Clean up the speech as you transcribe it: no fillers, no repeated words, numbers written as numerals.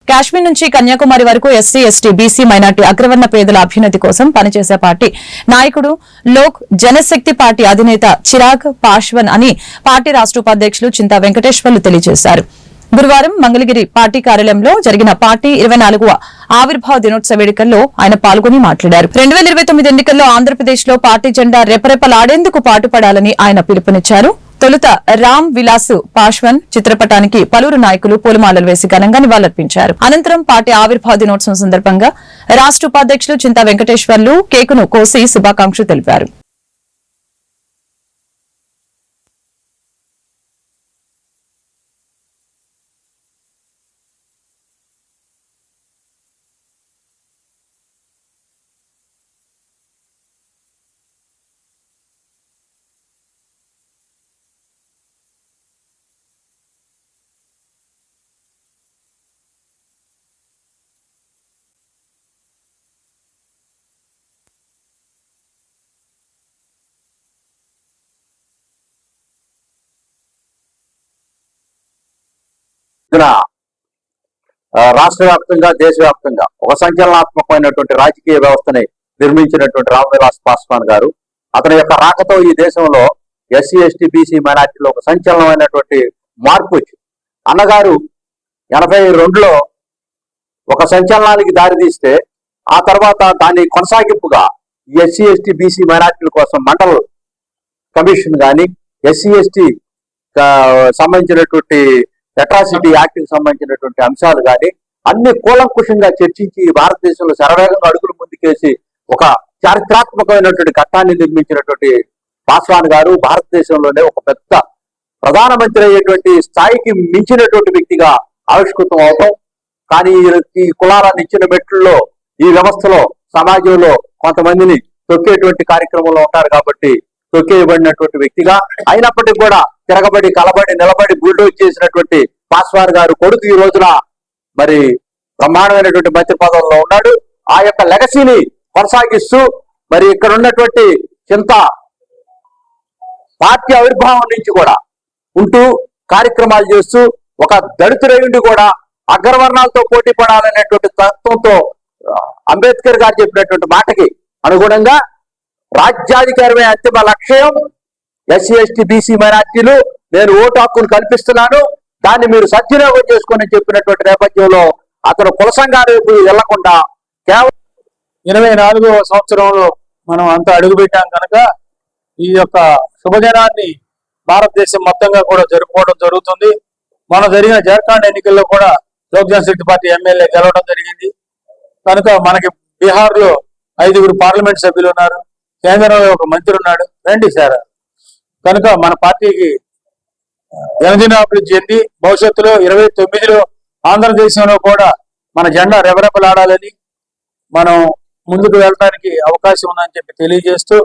కాశ్మీర్ నుంచి కన్యాకుమారి వరకు SC ST BC minority అగ్రవర్ణ పేదల అభ్యున్నతి కోసం పనిచేసే పార్టీ నాయకుడు లోక్ జనశక్తి పార్టీ అధినేత చిరాగ్ పాశ్వాన్ అని పార్టీ రాష్ట్ర ఉపాధ్యక్షులు చింతా వెంకటేశ్వర్లు తెలియజేశారు. గురువారం మంగళగిరి పార్టీ కార్యాలయంలో జరిగిన పార్టీ 24వ ఆవిర్భావ దినోత్సవ వేడుకల్లో ఆయన పాల్గొని మాట్లాడారు. 2029 ఎన్నికల్లో ఆంధ్రప్రదేశ్ లో పార్టీ జెండా రెపరెపలాడేందుకు పాటుపడాలని ఆయన పిలుపునిచ్చారు. తొలుత రామ్ విలాస్ పాశ్వాన్ చిత్రపటానికి పలువురు నాయకులు పూలమాలలు వేసి ఘనంగా నివాళులర్పించారు. అనంతరం పార్టీ ఆవిర్భావ దినోత్సవం సందర్భంగా రాష్ట్ర ఉపాధ్యక్షులు చింతా వెంకటేశ్వర్లు కేకును కోసి శుభాకాంక్షలు తెలిపారు. రాష్ట్ర వ్యాప్తంగా దేశవ్యాప్తంగా ఒక సంచలనాత్మకమైనటువంటి రాజకీయ వ్యవస్థని నిర్మించినటువంటి రామ్ విలాస్ పాశ్వాన్ గారు, అతని యొక్క రాకతో ఈ దేశంలో ఎస్సీ ఎస్టీ బీసీ మైనార్టీలో ఒక సంచలనమైనటువంటి మార్పు వచ్చింది. అన్నగారు 82లో ఒక సంచలనానికి దారితీస్తే ఆ తర్వాత దాని కొనసాగింపుగా ఎస్సీ ఎస్టీ బీసీ మైనార్టీల కోసం మండల్ కమిషన్ కానీ ఎస్సీ ఎస్టీ సంబంధించినటువంటి అట్రాసిటీ యాక్ట్ కి సంబంధించినటువంటి అంశాలు కానీ అన్ని కూలంకుషంగా చర్చించి భారతదేశంలో శరవేగంగా అడుగులు ముందుకేసి ఒక చారిత్రాత్మకమైనటువంటి ఘట్టాన్ని నిర్మించినటువంటి పాశ్వాన్ గారు భారతదేశంలోనే ఒక పెద్ద ప్రధానమంత్రి అయ్యేటువంటి స్థాయికి మించినటువంటి వ్యక్తిగా ఆవిష్కృతం అవటం. కానీ ఈ కులాలను ఇచ్చిన మెట్లలో ఈ వ్యవస్థలో సమాజంలో కొంతమందిని తొక్కేటువంటి కార్యక్రమంలో ఉంటారు కాబట్టి తొక్కేయబడినటువంటి వ్యక్తిగా అయినప్పటికీ కూడా తిరగబడి కలబడి నిలబడి బుల్డోజ్ చేసినటువంటి పాశ్వాన్ గారు కొడుకు ఈ రోజున మరి బ్రహ్మాండమైనటువంటి మంత్రి పదవుల్లో ఉన్నాడు. ఆ యొక్క లెగసీని కొనసాగిస్తూ మరి ఇక్కడ ఉన్నటువంటి చింత పార్టీ ఆవిర్భావం నుంచి కూడా ఉంటూ కార్యక్రమాలు చేస్తూ ఒక దళితుడయుండి కూడా అగ్రవర్ణాలతో పోటీ పడాలనేటువంటి తత్వంతో అంబేద్కర్ గారు చెప్పినటువంటి మాటకి అనుగుణంగా రాజ్యాధికారమే అంతిమ లక్ష్యం, ఎస్సీ ఎస్టీ బీసీ మైనార్టీలు నేను ఓటు హక్కును కల్పిస్తున్నాను, దాన్ని మీరు సద్వినియోగం చేసుకొని చెప్పినటువంటి నేపథ్యంలో అతను కుల సంఘాలకు వెళ్లకుండా కేవలం 24వ సంవత్సరంలో మనం అంతా అడుగుపెట్టాం కనుక ఈ యొక్క శుభదినాన్ని భారతదేశం మొత్తంగా కూడా జరుపుకోవడం జరుగుతుంది. మన జరిగిన జార్ఖండ్ ఎన్నికల్లో కూడా లోక్ జనశక్తి పార్టీ ఎమ్మెల్యే గెలవడం జరిగింది. కనుక మనకి బీహార్ లో 5గురు పార్లమెంట్ సభ్యులు ఉన్నారు, కేంద్రంలో ఒక మంత్రి ఉన్నాడు. రండి సార్. కనుక మన పార్టీకి దినదినాభివృద్ధి చెంది భవిష్యత్తులో 29లో ఆంధ్రదేశంలో కూడా మన జెండా రెపరెపలాడాలని మనం ముందుకు వెళ్ళడానికి అవకాశం ఉందని చెప్పి తెలియజేస్తూ